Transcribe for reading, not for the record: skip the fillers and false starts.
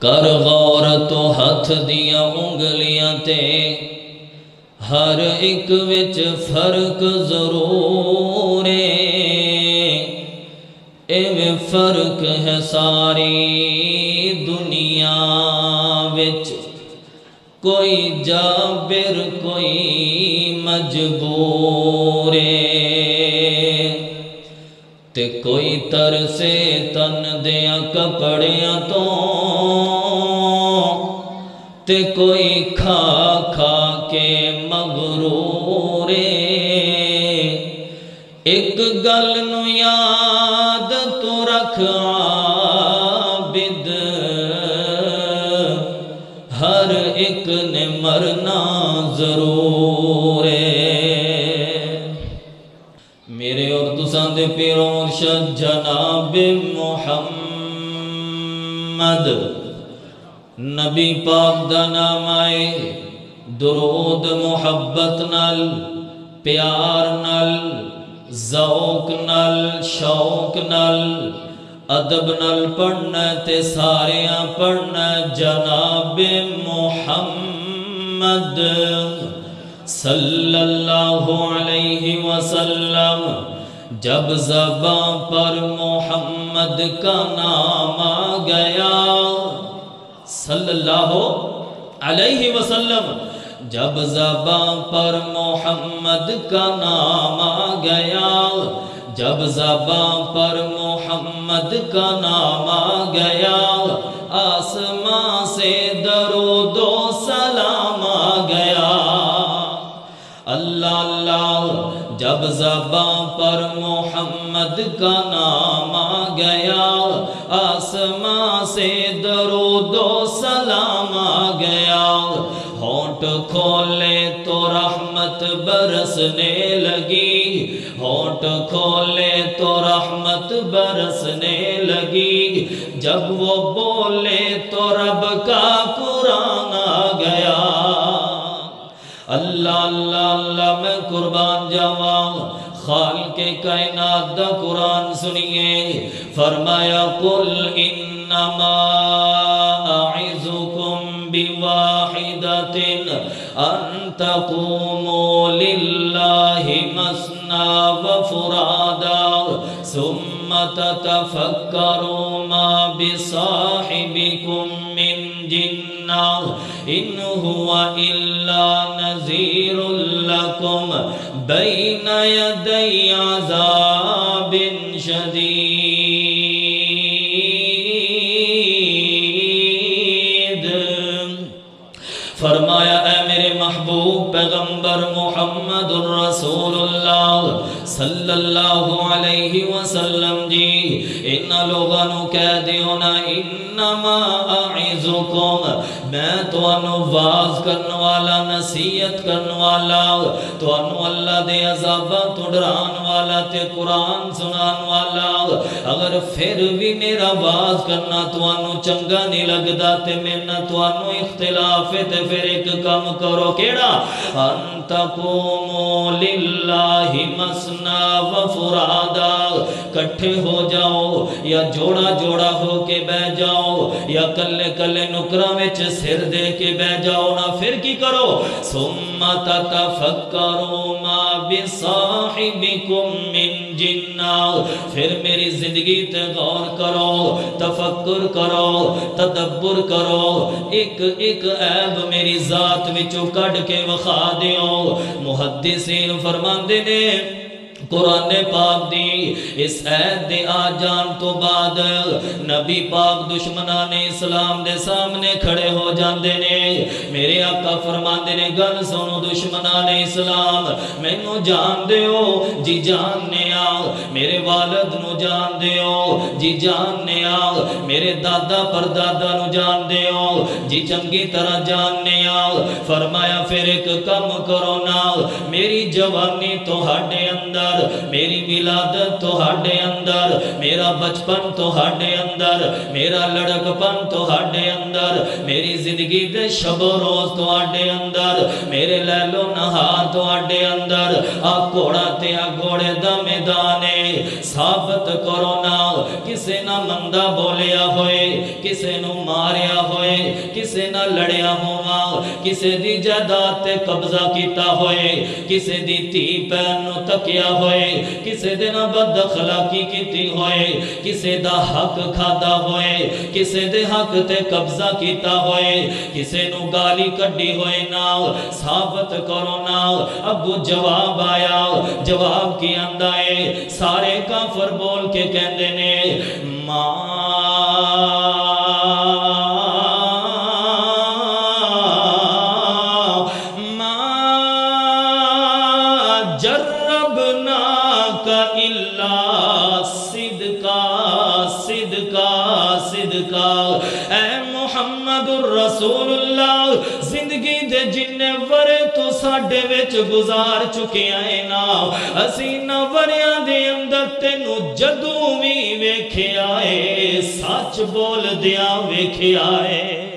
کر غور تو ہاتھ دیاں انگلیاں تے ہر ایک وچ فرق ضرور ہے، ایویں فرق ہے ساری دنیا وچ، کوئی جابر کوئی مجبور ہے، تے کوئی ترسے تن دیاں کپڑیاں تو، تے کوئی کھا کھا کے مغرور ہے۔ ایک گل نو یاد تو رکھ عابد، ہر ایک نے مرنا ضرور ہے۔ میرے اور تساں دے پیر و مرشد جناب محمد نبی پاک دا نام آئے، درود محبت نال، پیار نال، ذوق نال، شوق نال، ادب نال پڑھنا تے ساریاں پڑھنا جناب محمد صلی اللہ علیہ وسلم۔ جب زباں پر محمد کا نام آ گیا صلی اللہ علیہ وسلم، جب زباں پر محمد کا نام آ گیا، جب زباں پر محمد کا نام آ گیا، آسمان سے درود و سلام آ گیا۔ اللہ اللہ، جب زباں پر محمد کا نام آ گیا، آسمان سے درود و سلام آ گیا۔ ہونٹ کھولے تو رحمت برسنے لگی، ہونٹ کھولے تو رحمت برسنے لگی، جب وہ بولے تو رب کا قرآن آ گیا۔ اللہ اللہ اللہ، میں قربان جاواں، خالق کائنات دا قرآن سنیے، فرمایا قل انما اعظکم بواحدۃ ان تقوموا للہ مثنی وفرادا ثم تتفکروا ما بصاحبکم من جنہ ان هو الا نذیر لکم بین یدی عذاب شدید۔ فرمایا اے میرے محبوب پیغمبر محمد الرسول اللہ صلی اللہ علیہ وسلم جی، ان لوگوں نو کہہ دیو نا انما اعظکم، میں تو انو واز کرن والا، نصیحت کرن والا، تو انو اللہ دے عذابہ تو ڈران والا تے قرآن سنان والا۔ اگر پھر بھی میرا واز کرنا تو انو چنگا نہیں لگدا تے میں نہ تو انو اختلاف تے پھر ایک کام کرو، کیڑا؟ ان تقوموا للہ مثنی وفرادا، کٹھے ہو جاؤ یا جوڑا جوڑا ہو کے بہ جاؤ یا کلے کلے نکراں وچ سر دے کے بہ جاؤ نا، پھر کی کرو؟ ثم تتفکروا ما بصاحبکم من جنہ، پھر میری زندگی تے غور کرو، تفکر کرو، تدبر کرو، ایک ایک عیب میری ذات وچوں کڈ کے وخا دیو۔ محدثین فرماندے نے قرآن پاک دی اس عید دے آ جان تو بعد نبی پاک دشمنان اسلام دے سامنے کھڑے ہو جاندے نے۔ میرے آقا فرماندے نے گل سنو دشمنان اسلام، مینو جان دیو جی جاننے آ، میرے والد نو جان دیو جی جاننے آ، میرے دادا پر دادا نو جان دیو جی چنگی طرح جاننے آ۔ فرمایا پھر ایک کم کرو نا، میری جوانی تو ہڈے اندر اندر، میری ولادت تہاڈے اندر، میرا بچپن تہاڈے اندر، میرا لڑکپن تہاڈے اندر، میری زندگی دے شب و روز تہاڈے اندر، میرے لیل و نہار تہاڈے اندر۔ آ گھوڑا تے آ گھوڑے دا میدان ہے، ثابت کرو نا کسے نہ مندہ بولیا ہوئے، کسے نو ماریا ہوئے، کسے نہ لڑیا ہوا، کسے دی جائیداد تے قبضہ کیتا ہوئے، کسے دی تھی پہن نو تکیا ہوئے، کسے دے نہ بد اخلاقی کیتی ہوئے، کسے دا حق کھادا ہوئے، کسے دے حق تے قبضہ کیتا ہوئے، کسے نو گالی کڈی ہوئے نا، ثابت کرو نا۔ ابو جواب آیا، جواب کی آندا ہے، سارے کافر بول کے کہندے نے اے محمد الرسول اللہ، زندگی دے جننے ورے تو ساڈے وچ گزار چکے آئے نا، اسی نہ وریاں دے اندر تینو جدوں وی ویکھیا اے، سچ بول دیا ویکھیا اے۔